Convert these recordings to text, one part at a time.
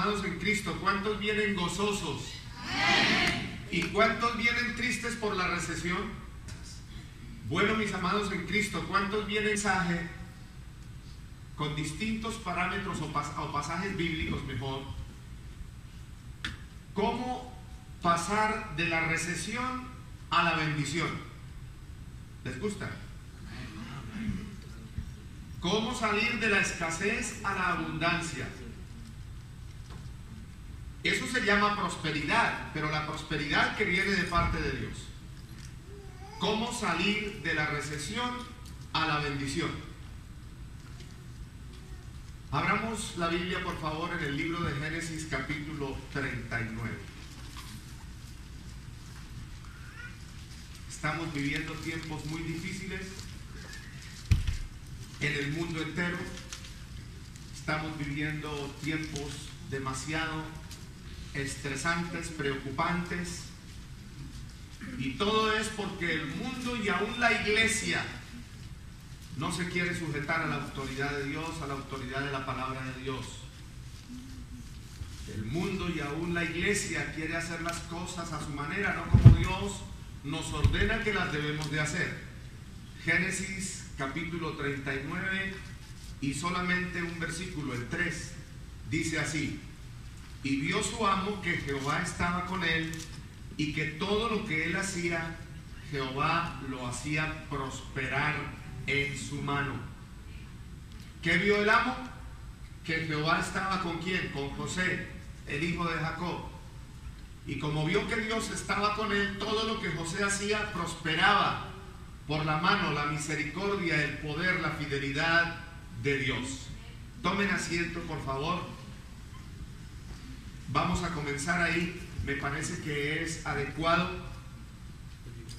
amados en Cristo, ¿cuántos vienen gozosos? ¿Y cuántos vienen tristes por la recesión? Bueno, mis amados en Cristo, ¿cuántos vienen mensaje con distintos parámetros o pasajes bíblicos mejor? ¿Cómo pasar de la recesión a la bendición? ¿Les gusta? ¿Cómo salir de la escasez a la abundancia? Eso se llama prosperidad, pero la prosperidad que viene de parte de Dios. ¿Cómo salir de la recesión a la bendición? Abramos la Biblia, por favor, en el libro de Génesis, capítulo 39. Estamos viviendo tiempos muy difíciles en el mundo entero. Estamos viviendo tiempos demasiado estresantes, preocupantes, y todo es porque el mundo y aún la iglesia no se quiere sujetar a la autoridad de Dios, a la autoridad de la palabra de Dios. El mundo y aún la iglesia quiere hacer las cosas a su manera, no como Dios nos ordena que las debemos de hacer. Génesis capítulo 39 y solamente un versículo, el 3, dice así: y vio su amo que Jehová estaba con él y que todo lo que él hacía, Jehová lo hacía prosperar en su mano. ¿Qué vio el amo? Que Jehová estaba con ¿quién? Con José, el hijo de Jacob. Y como vio que Dios estaba con él, todo lo que José hacía prosperaba por la mano, la misericordia, el poder, la fidelidad de Dios. Tomen asiento, por favor. Vamos a comenzar ahí, me parece que es adecuado.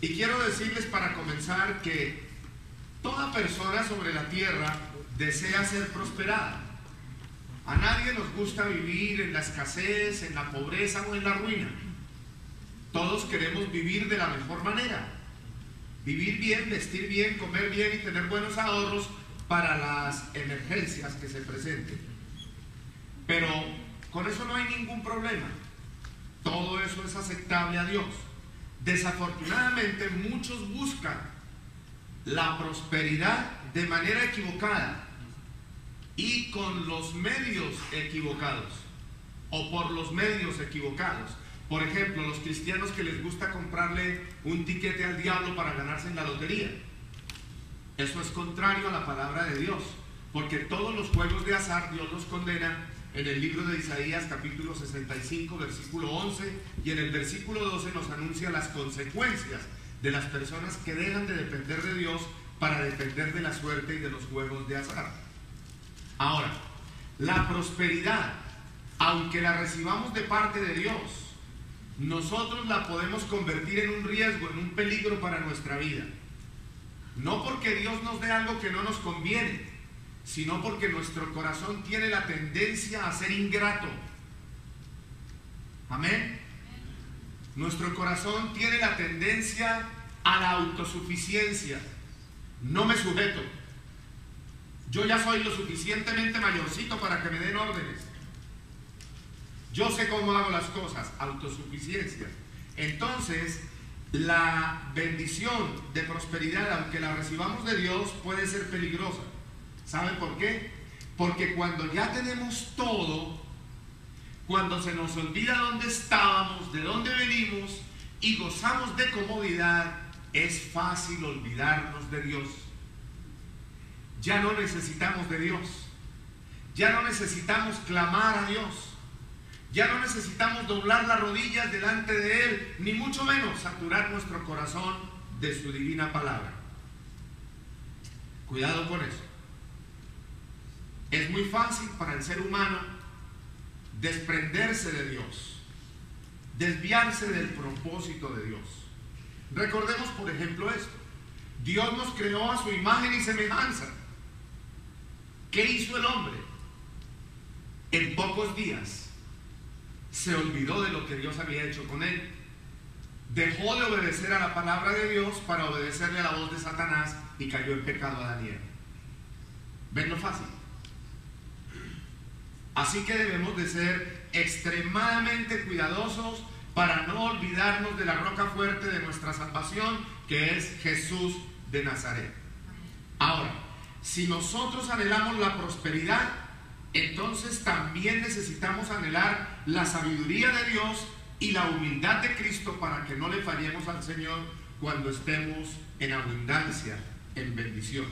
Y quiero decirles para comenzar que toda persona sobre la tierra desea ser prosperada. A nadie nos gusta vivir en la escasez, en la pobreza o en la ruina. Todos queremos vivir de la mejor manera. Vivir bien, vestir bien, comer bien y tener buenos ahorros para las emergencias que se presenten. Pero con eso no hay ningún problema. Todo eso es aceptable a Dios. Desafortunadamente muchos buscan la prosperidad de manera equivocada y con los medios equivocados o por los medios equivocados. Por ejemplo, los cristianos que les gusta comprarle un tiquete al diablo para ganarse en la lotería. Eso es contrario a la palabra de Dios, porque todos los juegos de azar Dios los condena en el libro de Isaías capítulo 65 versículo 11, y en el versículo 12 nos anuncia las consecuencias de las personas que dejan de depender de Dios para depender de la suerte y de los juegos de azar. Ahora, la prosperidad, aunque la recibamos de parte de Dios, nosotros la podemos convertir en un riesgo, en un peligro para nuestra vida. No porque Dios nos dé algo que no nos conviene, sino porque nuestro corazón tiene la tendencia a ser ingrato. Amén. Nuestro corazón tiene la tendencia a la autosuficiencia. No me sujeto. Yo ya soy lo suficientemente mayorcito para que me den órdenes. Yo sé cómo hago las cosas. Autosuficiencia. Entonces, la bendición de prosperidad, aunque la recibamos de Dios, puede ser peligrosa. ¿Saben por qué? Porque cuando ya tenemos todo, cuando se nos olvida dónde estábamos, de dónde venimos y gozamos de comodidad, es fácil olvidarnos de Dios. Ya no necesitamos de Dios. Ya no necesitamos clamar a Dios. Ya no necesitamos doblar las rodillas delante de Él, ni mucho menos saturar nuestro corazón de su divina palabra. Cuidado con eso. Es muy fácil para el ser humano desprenderse de Dios, desviarse del propósito de Dios. Recordemos, por ejemplo, esto. Dios nos creó a su imagen y semejanza. ¿Qué hizo el hombre? En pocos días se olvidó de lo que Dios había hecho con él. Dejó de obedecer a la palabra de Dios para obedecerle a la voz de Satanás y cayó en pecado a Daniel. ¿Ven lo fácil? Así que debemos de ser extremadamente cuidadosos para no olvidarnos de la roca fuerte de nuestra salvación, que es Jesús de Nazaret. Ahora, si nosotros anhelamos la prosperidad, entonces también necesitamos anhelar la sabiduría de Dios y la humildad de Cristo para que no le fallemos al Señor cuando estemos en abundancia, en bendición.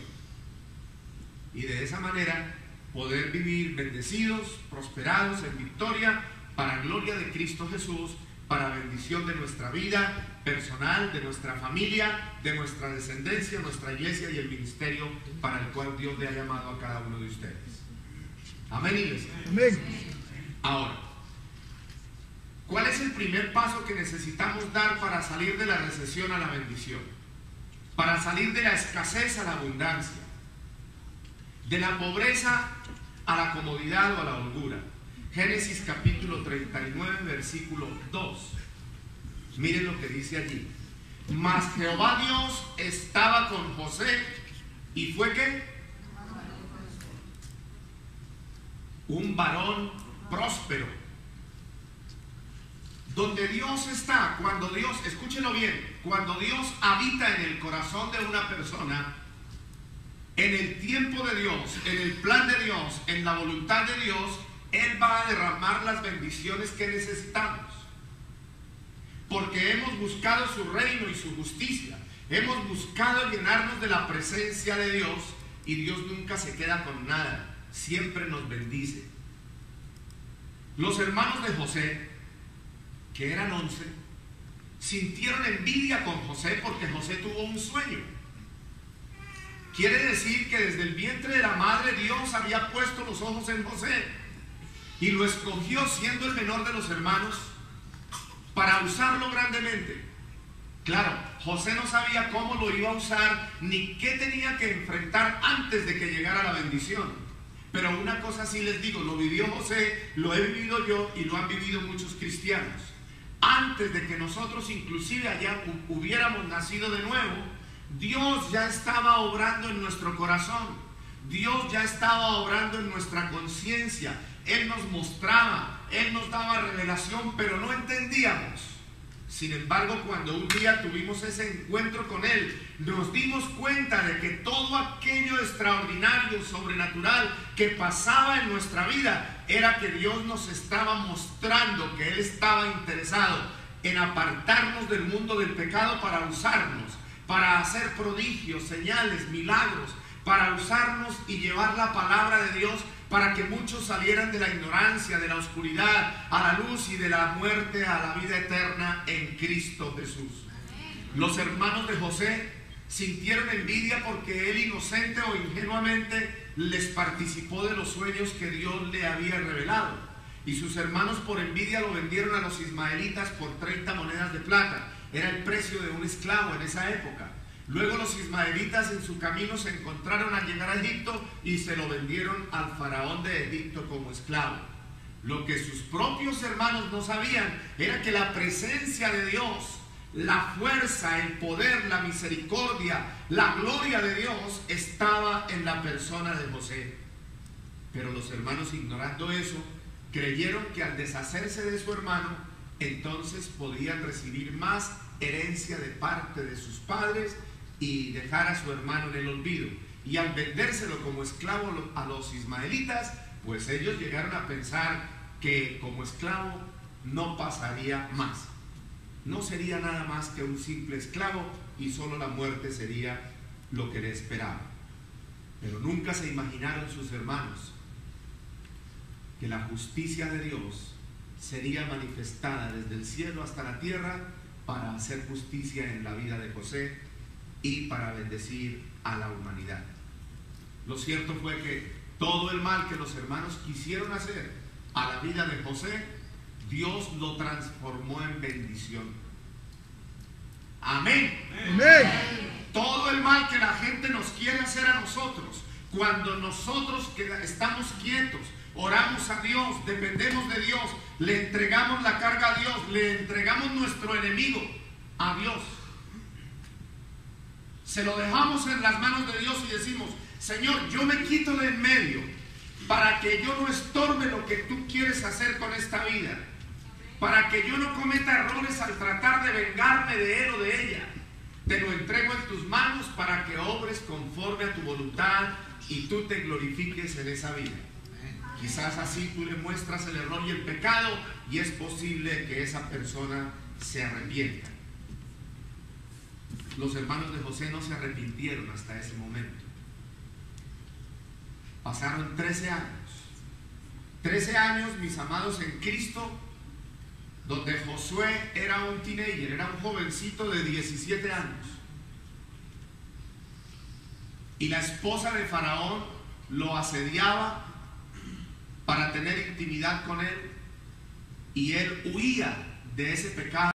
Y de esa manera poder vivir bendecidos, prosperados, en victoria, para gloria de Cristo Jesús, para bendición de nuestra vida personal, de nuestra familia, de nuestra descendencia, nuestra iglesia y el ministerio para el cual Dios le ha llamado a cada uno de ustedes. Amén, iglesia. Amén. Ahora, ¿cuál es el primer paso que necesitamos dar para salir de la recesión a la bendición? Para salir de la escasez a la abundancia, de la pobreza a la comodidad o a la holgura. Génesis capítulo 39, versículo 2. Miren lo que dice allí. Mas Jehová Dios estaba con José, y fue ¿qué? Un varón próspero. Donde Dios está, cuando Dios, escúchenlo bien, cuando Dios habita en el corazón de una persona, en el tiempo de Dios, en el plan de Dios, en la voluntad de Dios, Él va a derramar las bendiciones que necesitamos. Porque hemos buscado su reino y su justicia. Hemos buscado llenarnos de la presencia de Dios, y Dios nunca se queda con nada. Siempre nos bendice. Los hermanos de José, que eran 11, sintieron envidia con José porque José tuvo un sueño. Quiere decir que desde el vientre de la madre Dios había puesto los ojos en José y lo escogió siendo el menor de los hermanos para usarlo grandemente. Claro, José no sabía cómo lo iba a usar ni qué tenía que enfrentar antes de que llegara la bendición. Pero una cosa sí les digo, lo vivió José, lo he vivido yo y lo han vivido muchos cristianos. Antes de que nosotros inclusive allá hubiéramos nacido de nuevo, Dios ya estaba obrando en nuestro corazón. Dios ya estaba obrando en nuestra conciencia. Él nos mostraba, Él nos daba revelación, pero no entendíamos. Sin embargo, cuando un día tuvimos ese encuentro con Él, nos dimos cuenta de que todo aquello extraordinario, sobrenatural que pasaba en nuestra vida, era que Dios nos estaba mostrando que Él estaba interesado en apartarnos del mundo del pecado para usarnos, para hacer prodigios, señales, milagros, para usarnos y llevar la palabra de Dios para que muchos salieran de la ignorancia, de la oscuridad, a la luz, y de la muerte a la vida eterna en Cristo Jesús. Los hermanos de José sintieron envidia porque él inocente o ingenuamente les participó de los sueños que Dios le había revelado. Y sus hermanos por envidia lo vendieron a los ismaelitas por 30 monedas de plata. Era el precio de un esclavo en esa época. Luego los ismaelitas en su camino se encontraron al llegar a Egipto y se lo vendieron al faraón de Egipto como esclavo. Lo que sus propios hermanos no sabían era que la presencia de Dios, la fuerza, el poder, la misericordia, la gloria de Dios estaba en la persona de José. Pero los hermanos, ignorando eso, creyeron que al deshacerse de su hermano, entonces podían recibir más herencia de parte de sus padres y dejar a su hermano en el olvido. Y al vendérselo como esclavo a los ismaelitas, pues ellos llegaron a pensar que como esclavo no pasaría más. No sería nada más que un simple esclavo y solo la muerte sería lo que le esperaba. Pero nunca se imaginaron sus hermanos que la justicia de Dios sería manifestada desde el cielo hasta la tierra para hacer justicia en la vida de José y para bendecir a la humanidad. Lo cierto fue que todo el mal que los hermanos quisieron hacer a la vida de José, Dios lo transformó en bendición. Amén. Amén. Todo el mal que la gente nos quiere hacer a nosotros, cuando nosotros estamos quietos, oramos a Dios, dependemos de Dios, le entregamos la carga a Dios, le entregamos nuestro enemigo a Dios, se lo dejamos en las manos de Dios y decimos: Señor, yo me quito de en medio para que yo no estorbe lo que tú quieres hacer con esta vida, para que yo no cometa errores al tratar de vengarme de él o de ella. Te lo entrego en tus manos para que obres conforme a tu voluntad y tú te glorifiques en esa vida. Quizás así tú le muestras el error y el pecado y es posible que esa persona se arrepienta. Los hermanos de José no se arrepintieron hasta ese momento. Pasaron 13 años. 13 años, mis amados, en Cristo, donde Josué era un teenager, era un jovencito de 17 años. Y la esposa de Faraón lo asediaba para tener intimidad con él, y él huía de ese pecado.